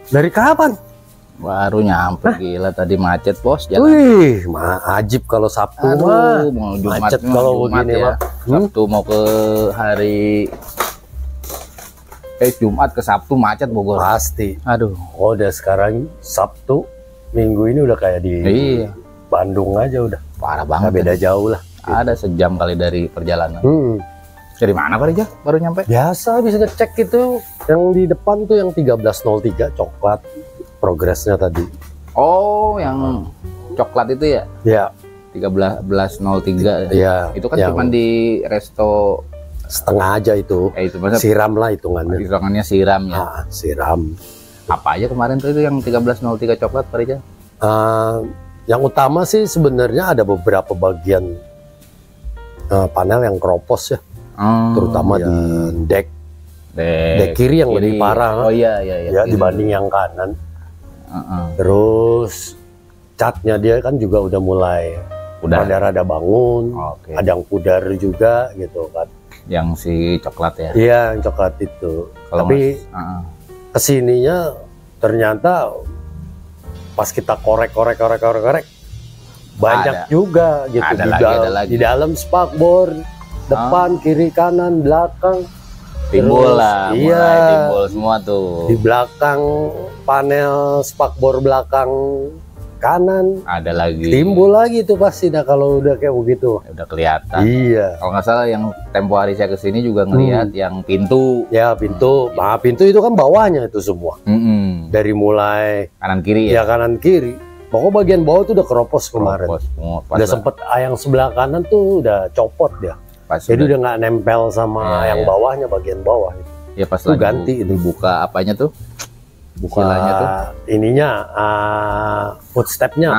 Dari kapan? Baru nyampe. Gila, tadi macet bos jalan. Wih, ajib kalau Sabtu mah. Mau Jumat, Macet kalau begini ya. mah. Sabtu mau ke hari Jumat ke Sabtu macet Bogor. Pasti. Aduh. Oh, udah sekarang Sabtu, Minggu ini udah kayak di Iya. Bandung aja udah. Parah Nggak banget. beda jauh lah. Ada sejam kali dari perjalanan. Dari mana Pak Rija? Baru nyampe? Biasa bisa ngecek itu yang di depan tuh yang 1303 coklat progresnya tadi. Oh, yang coklat itu ya? Ya. 1303. Ya. Itu kan cuma di resto setengah aja itu. Itu maksudnya siram lah hitungannya. hitungannya siram ya. Siram. Apa aja kemarin tuh itu yang 1303 coklat Pak Rija? Yang utama sih sebenarnya ada beberapa bagian panel yang keropos ya. Terutama di deck kiri yang lebih parah. Oh iya ya dibanding yang kanan. Terus catnya dia kan juga udah mulai rada-rada bangun. Ada yang pudar juga gitu kan. Yang si coklat ya? Iya, yang coklat itu. Tapi kesininya ternyata pas kita korek banyak juga gitu. Di dalam spakbor depan, kiri, kanan, belakang timbul lah. Iya, timbul semua tuh. Di belakang panel spakbor belakang kanan ada lagi. Timbul lagi tuh pasti dah kalau udah kayak begitu. Udah kelihatan. Iya. Kalau nggak salah yang tempo hari saya kesini juga ngelihat yang pintu. Ya pintu. Nah pintu itu kan bawahnya itu semua. Dari mulai kanan kiri ya. Ya kanan kiri. Pokoknya bagian bawah tuh udah keropos kemarin. Udah sempet yang sebelah kanan tuh udah copot dia. Jadi udah nggak nempel sama yang bawahnya, bagian bawah. Ya pas lagi ganti itu buka apanya tuh? Buka tuh. Ininya footstepnya.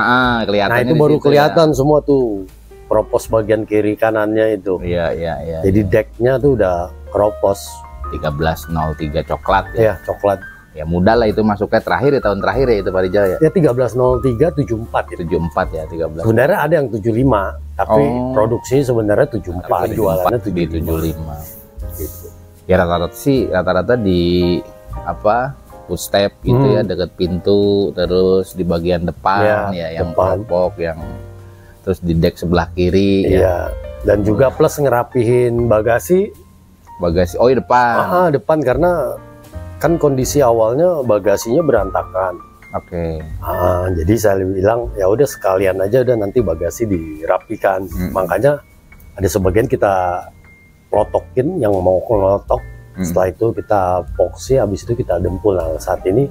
Kelihatan. Nah itu baru kelihatan semua tuh keropos bagian kiri kanannya itu. Iya. Jadi decknya tuh udah keropos. 1303 coklat ya. Iya coklat. Ya mudah lah itu masuknya terakhir ya, tahun terakhir ya itu Pak Rijal ya. Ya 1303 74 ya. 74 ya 13. Sebenarnya ada yang 75 tapi produksi sebenarnya 74 jualannya 75 gitu. Ya rata-rata di apa footstep gitu ya, deket pintu, terus di bagian depan ya yang keropok, yang terus di deck sebelah kiri ya. Dan juga plus ngerapihin bagasi. Oh iya depan. Depan karena kan kondisi awalnya bagasinya berantakan. Jadi saya bilang ya udah sekalian aja udah nanti bagasi dirapikan. Makanya ada sebagian kita klotokin yang mau klotok. Setelah itu kita epoksi, habis itu kita dempul. Nah, saat ini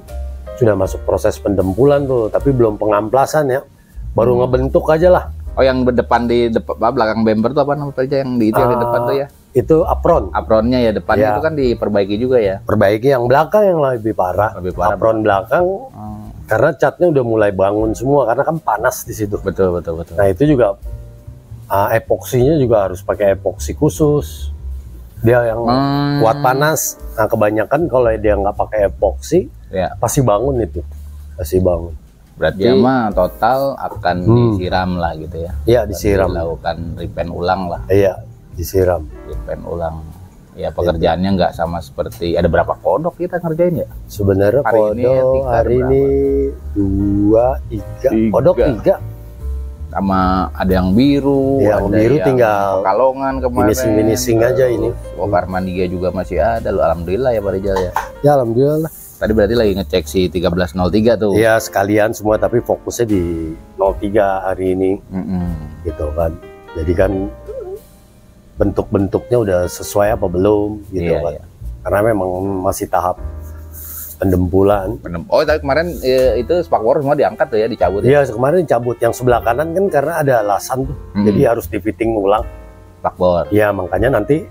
sudah masuk proses pendempulan tuh, tapi belum pengamplasan ya. Baru ngebentuk aja lah. Oh yang depan di belakang bumper tuh apa namanya yang di itu yang di depan tuh ya? Itu apron. Apronnya ya depannya itu kan diperbaiki juga ya. Perbaiki yang belakang yang lebih parah. Apron belakang karena catnya udah mulai bangun semua karena kan panas di situ. Betul. Nah itu juga epoksinya juga harus pakai epoksi khusus. Dia yang kuat panas. Nah kebanyakan kalau dia nggak pakai epoksi, pasti bangun itu, pasti bangun. Berarti mah total akan disiram lah gitu ya? Iya disiram. Dilakukan repaint ulang lah. Iya disiram. Repaint ulang. Ya pekerjaannya nggak sama seperti ada berapa kodok kita ngerjain ya? Sebenarnya kodok hari ini 2, 3 kodok 3. Sama ada yang biru, ada biru yang tinggal Pekalongan kemarin. Finishing aja ini. Karmandia juga masih ada loh, alhamdulillah ya Pak Rijal ya. Ya alhamdulillah. Tadi berarti lagi ngecek si 1303 tuh. Iya sekalian semua tapi fokusnya di 03 hari ini. Gitu kan. Jadi kan bentuk-bentuknya udah sesuai apa belum gitu kan. Karena memang masih tahap pendempulan. Oh tapi kemarin itu spakbor semua diangkat tuh ya, dicabut. Iya kemarin dicabut. Yang sebelah kanan kan karena ada alasan tuh. Jadi harus di fitting ulang spakbor. Iya makanya nanti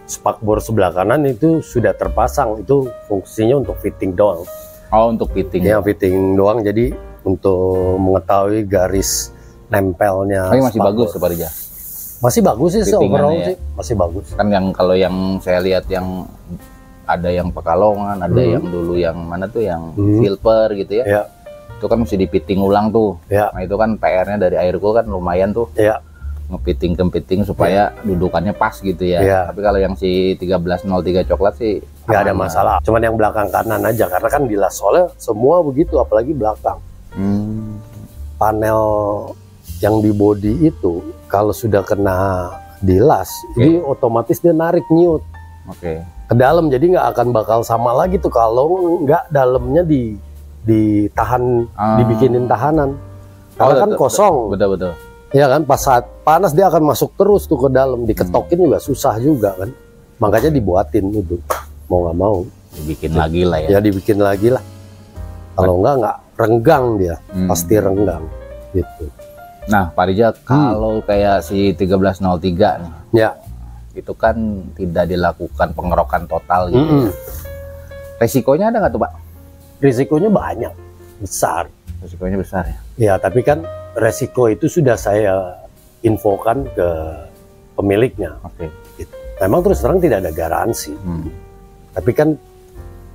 spakbor sebelah kanan itu sudah terpasang, itu fungsinya untuk fitting doang. Oh untuk fitting. Ya fitting doang, jadi untuk mengetahui garis nempelnya. Tapi masih bagus tuh Pak Rijal. Masih bagus sih overall sih, masih bagus. Kan yang kalau yang saya lihat yang ada yang Pekalongan, ada yang dulu yang mana tuh yang Silver gitu ya. Itu kan mesti di fitting ulang tuh. Nah itu kan PR-nya dari Airco kan lumayan tuh. Ngepiting supaya dudukannya pas gitu ya. Tapi kalau yang si 1303 coklat sih nggak ada masalah. Cuman yang belakang kanan aja, karena kan dilas soalnya semua begitu, apalagi belakang. Panel yang di body itu kalau sudah kena dilas, ini otomatis dia narik nyut ke dalam, jadi nggak akan bakal sama lagi tuh kalau nggak dalamnya ditahan, dibikinin tahanan. Karena kan kosong. Betul. Ya kan, pas saat panas dia akan masuk terus tuh ke dalam, diketokin juga susah juga kan. Makanya dibuatin itu, mau nggak mau. Dibikin lagi lah ya. Ya dibikin lagi lah. Kalau nggak renggang dia, pasti renggang gitu. Nah, Pak Rijal, kalau kayak si 1303 nih, ya itu kan tidak dilakukan pengerokan total gitu. Resikonya ada nggak tuh, Pak? Risikonya banyak, besar. Resikonya besar ya? Ya, tapi kan resiko itu sudah saya infokan ke pemiliknya. Gitu. Memang terus terang tidak ada garansi. Tapi kan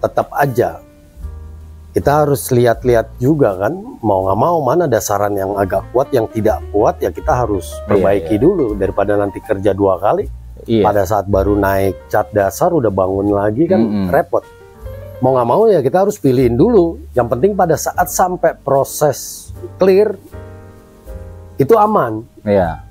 tetap aja kita harus lihat-lihat juga kan, mau nggak mau mana dasaran yang agak kuat, yang tidak kuat ya kita harus perbaiki dulu, daripada nanti kerja 2 kali. Pada saat baru naik cat dasar udah bangun lagi kan repot. Mau nggak mau ya kita harus pilihin dulu. Yang penting pada saat sampai proses clear itu aman. Iya.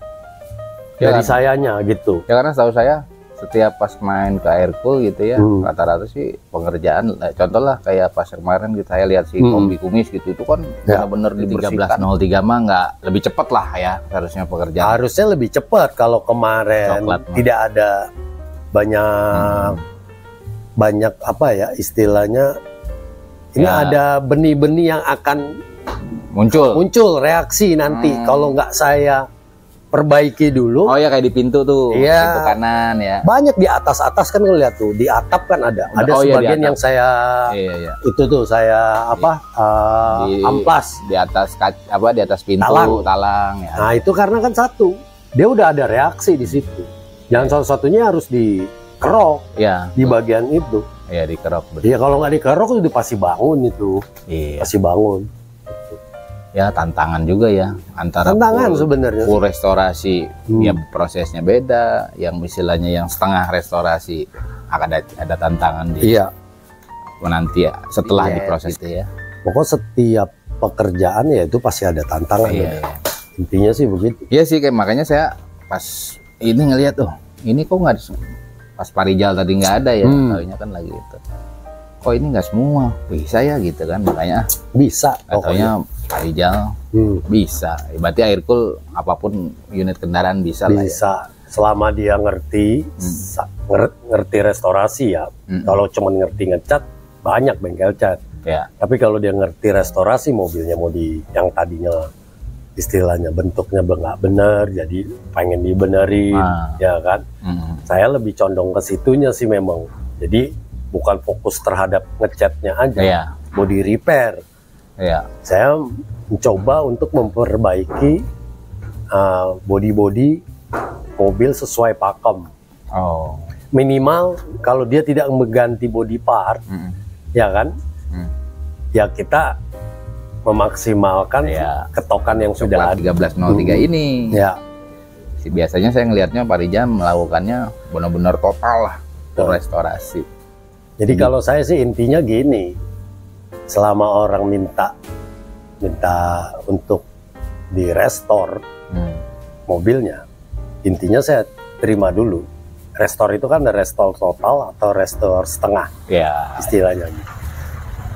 Dari sayanya gitu. Ya karena setahu saya setiap pas main ke Aircool gitu ya, rata-rata sih pengerjaan, contoh lah kayak pas kemarin kita lihat si kombi kumis gitu, itu kan benar-benar dibersihkan. 1303 mah nggak lebih cepat lah ya harusnya pekerjaan. Harusnya lebih cepat. Kalau kemarin tidak ada banyak apa ya istilahnya, ini ada benih-benih yang akan muncul reaksi nanti kalau nggak saya perbaiki dulu. Oh ya, kayak di pintu tuh, pintu kanan ya. Banyak di atas kan ngeliat tuh, di atap kan ada sebagian yang saya itu tuh saya amplas di atas di atas pintu talang ya. Nah itu karena kan satu, dia udah ada reaksi di situ. Jangan satu-satunya harus dikerok di bagian itu. Iya, dikerok. Iya, kalau nggak dikerok itu pasti bangun itu. Pasti bangun. Ya tantangan juga ya, antara sebenarnya full restorasi ya prosesnya beda, yang istilahnya yang setengah restorasi akan ada tantangan di nanti ya setelah diproses itu ya. Pokoknya setiap pekerjaan ya itu pasti ada tantangan. Intinya sih begitu. Iya sih, kayak makanya saya pas ini ngelihat ini kok nggak, pas Pak Rijal tadi nggak ada ya, tahunya kan lagi itu. Kok ini nggak semua bisa ya gitu kan, makanya bisa. Katanya Pak Rijal bisa. Berarti Aircool apapun unit kendaraan bisa lah ya. Selama dia ngerti restorasi ya. Kalau cuma ngerti ngecat, banyak bengkel cat. Tapi kalau dia ngerti restorasi mobilnya, mau yang tadinya istilahnya bentuknya nggak benar, jadi pengen dibenerin, ya kan? Saya lebih condong ke situnya sih memang. Jadi bukan fokus terhadap ngecatnya aja, mau di repair. Saya mencoba untuk memperbaiki body mobil sesuai pakem. Minimal kalau dia tidak mengganti body part, ya kan? Ya kita memaksimalkan ketokan yang sudah ada. 1303 ini. Biasanya saya ngelihatnya Pak Rijal melakukannya benar-benar total lah, restorasi. Jadi kalau saya sih intinya gini, selama orang minta untuk direstore mobilnya, intinya saya terima dulu. Restore itu kan ada restore total atau restore setengah, istilahnya gitu.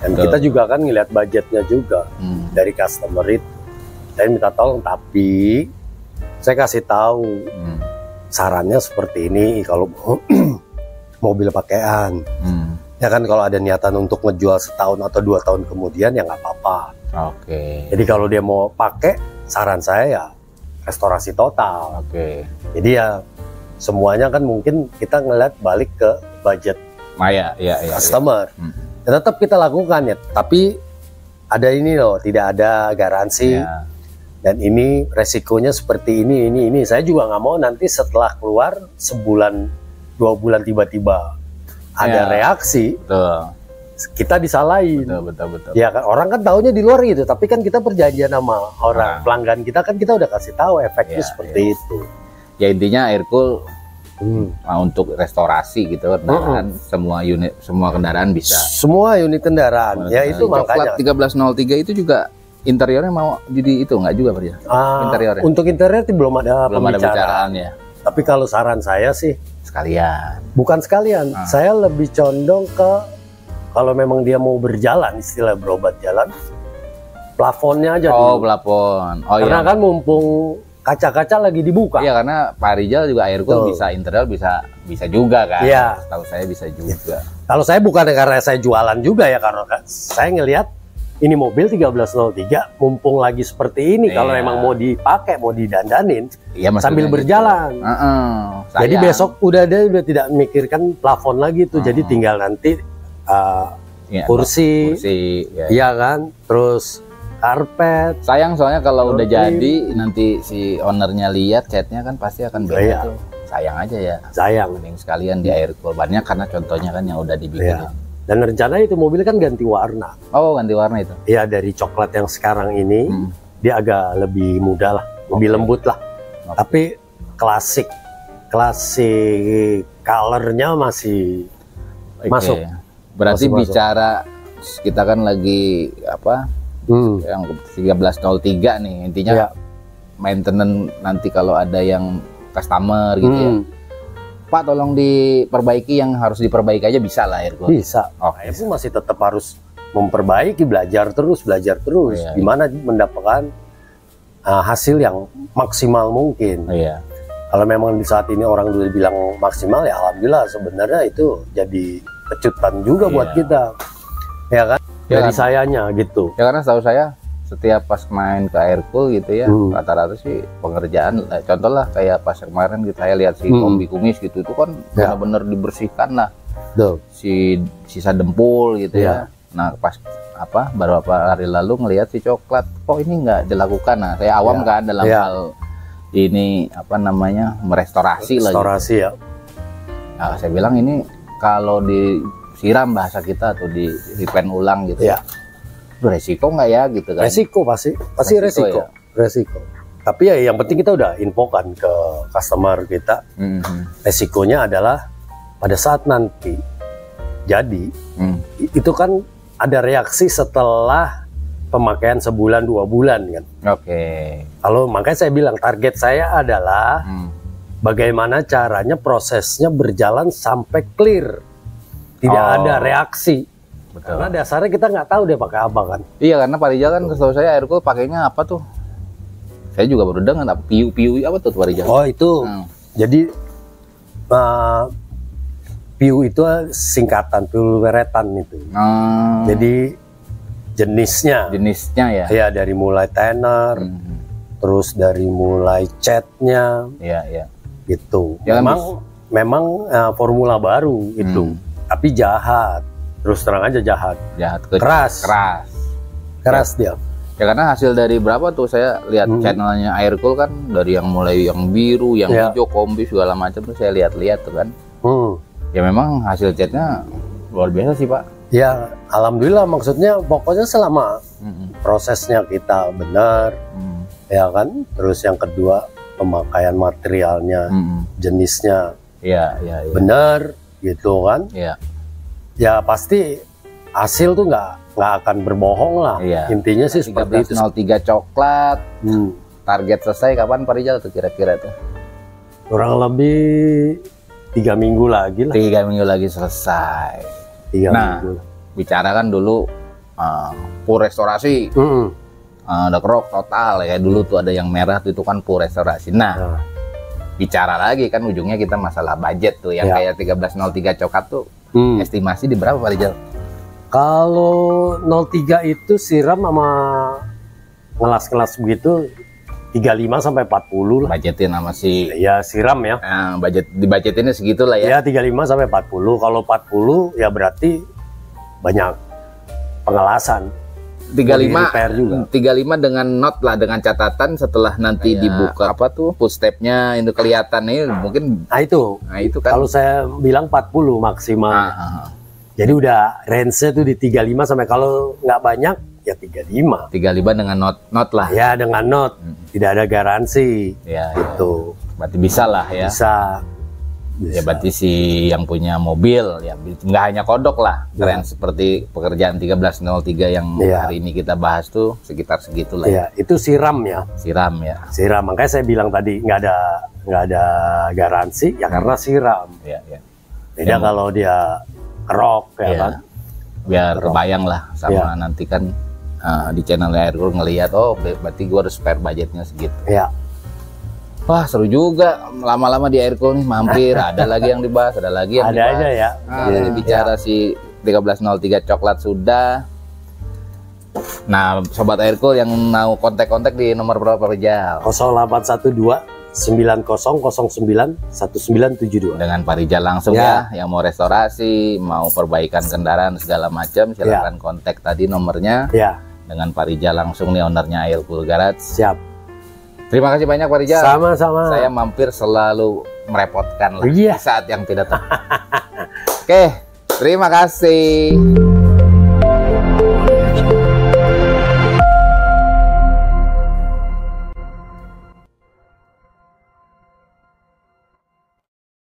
Dan kita juga kan ngeliat budgetnya juga dari customer itu. Saya minta tolong, tapi saya kasih tahu sarannya seperti ini kalau mobil pakaian. Ya kan kalau ada niatan untuk ngejual setahun atau 2 tahun kemudian ya nggak apa-apa. Jadi kalau dia mau pakai, saran saya ya restorasi total. Jadi ya semuanya kan mungkin kita ngeliat balik ke budget customer. Ya, tetap kita lakukan ya, tapi ada ini loh, tidak ada garansi. Dan ini resikonya seperti ini. Saya juga nggak mau nanti setelah keluar sebulan 2 bulan tiba-tiba ada reaksi, kita disalahin. Betul. Ya kan, orang kan taunya di luar gitu, tapi kan kita perjanjian sama orang pelanggan kita kan, kita udah kasih tahu efeknya seperti itu. Ya intinya Aircool Nah, untuk restorasi gitu kendaraan, semua kendaraan bisa. Semua unit kendaraan. Ya itu makanya. 1303 itu juga interiornya mau jadi itu nggak juga Pak? Interiornya. Untuk interior belum ada pembicaraan ya. Tapi kalau saran saya sih sekalian. Bukan sekalian. Saya lebih condong ke kalau memang dia mau berjalan, istilah berobat jalan, plafonnya aja dulu. Plafon. Karena kan mumpung kaca-kaca lagi dibuka. Iya, karena Pak Rijal juga Aircool bisa interior bisa juga kan. Iya. Tahu saya bisa juga. Kalau saya bukan karena saya jualan juga ya, karena saya ngelihat ini mobil 1303 mumpung lagi seperti ini, kalau emang mau dipakai, mau didandanin sambil berjalan. Jadi besok udah tidak memikirkan plafon lagi tuh. Jadi tinggal nanti kursi iya kan, terus karpet. Sayang soalnya kalau udah jadi nanti si ownernya lihat catnya kan pasti akan beda tuh. Sayang aja ya. Sayang. Mending sekalian di Aircool banyak karena contohnya kan yang udah dibikin. Dan rencana itu mobil kan ganti warna. Oh, ganti warna itu? Iya, dari coklat yang sekarang ini dia agak lebih muda lah, lebih lembut lah. Tapi klasik colornya masih masuk. Berarti bicara kita kan lagi apa? Yang 1303 nih intinya maintenance nanti kalau ada yang customer gitu ya. Pak tolong diperbaiki yang harus diperbaiki aja bisa lah Aircool. Bisa. Itu masih tetap harus memperbaiki, belajar terus. Gimana mendapatkan hasil yang maksimal mungkin. Kalau memang di saat ini orang dulu bilang maksimal ya alhamdulillah, sebenarnya itu jadi kejutan juga buat kita. Ya kan? Dari sayanya gitu. Ya karena setahu saya setiap pas main ke Aircool gitu ya, rata-rata sih pengerjaan, contoh lah kayak pas kemarin saya lihat si kombi kumis gitu, itu kan benar-benar dibersihkan lah, si sisa dempul gitu ya. Nah pas beberapa hari lalu ngelihat si coklat, kok ini nggak dilakukan. Nah saya awam kan dalam hal ini merestorasi lah. Restorasi ya. Nah saya bilang ini kalau disiram bahasa kita atau di repaint ulang gitu ya. Resiko nggak ya gitu kan? Resiko pasti resiko. Resiko. Tapi ya yang penting kita udah infokan ke customer kita. Resikonya adalah pada saat nanti jadi itu kan ada reaksi setelah pemakaian sebulan 2 bulan kan. Kalau makanya saya bilang target saya adalah bagaimana caranya prosesnya berjalan sampai clear, tidak ada reaksi. Karena dasarnya kita nggak tahu dia pakai apa kan. Iya, karena Pak Rijal kan setahu saya Aircool pakainya apa tuh? Saya juga baru dengar PU apa tuh Pak Rijal? Oh itu, jadi PU itu singkatan peluweretan itu. Jadi jenisnya ya? Ya dari mulai tenor, terus dari mulai catnya, gitu. Ya, memang formula baru itu, tapi jahat. Terus terang aja jahat keras dia ya, karena hasil dari berapa tuh saya lihat channelnya Aircool kan, dari yang mulai yang biru, yang hijau, kombi segala macam tuh saya lihat tuh kan. Ya memang hasil catnya luar biasa sih Pak. Ya alhamdulillah, maksudnya pokoknya selama prosesnya kita benar ya kan. Terus yang kedua pemakaian materialnya, jenisnya benar gitu kan. Ya pasti hasil tuh nggak akan berbohong lah. Intinya sih seperti itu. 1303 coklat. Target selesai kapan Pak Rijal tuh kira-kira tuh? Kurang lebih 3 minggu lagi lah. 3 minggu lagi selesai. 3 minggu. Bicara kan dulu full restorasi. Udah kerok total ya. Dulu tuh ada yang merah tuh, itu kan full restorasi. Nah, bicara lagi kan ujungnya kita masalah budget tuh yang kayak 1303 coklat tuh. Estimasi di berapa Pak Rijal? Kalau 03 itu siram sama ngelas-ngelas begitu 35 sampai 40 lah. Budgetin sama si siram ya. Nah, dibudgetinnya segitulah ya. Ya 35 sampai 40. Kalau 40 ya berarti banyak pengelasan. 35 dengan not lah, dengan catatan setelah nanti dibuka footstepnya itu kelihatan nih mungkin. Nah itu kan kalau saya bilang 40 maksimal. Jadi udah range-nya tuh di 35 sampai kalau nggak banyak ya 35 dengan not lah ya, dengan not tidak ada garansi gitu. Berarti bisa lah ya. Bisa. Ya berarti si yang punya mobil ya nggak hanya kodok lah, keren seperti pekerjaan 1303 yang hari ini kita bahas tuh sekitar segitulah. Ya, itu siram ya. Siram ya. Siram, makanya saya bilang tadi nggak ada garansi ya karena siram. Ya, ya. Beda kalau dia kerok ya kan. Biar kebayang lah sama nanti kan di channel Aircool ngelihat, oh berarti gua harus spare budgetnya segitu. Ya. Wah seru juga, lama-lama di Aircool nih mampir, ada lagi yang dibahas, ada lagi yang dibahas. Aja ya. Jadi bicara si 1303 coklat sudah. Nah sobat Aircool yang mau kontak-kontak di nomor berapa Pak Rijal? 0812 9009 1972 dengan Pak Rijal langsung ya, yang mau restorasi, mau perbaikan kendaraan segala macam, silahkan kontak tadi nomornya. Dengan Pak Rijal langsung nih, ownernya Aircool Garage. Siap. Terima kasih banyak Pak Rijal. Sama-sama. Saya mampir selalu merepotkan lah saat yang tidak tepat. Oke, terima kasih.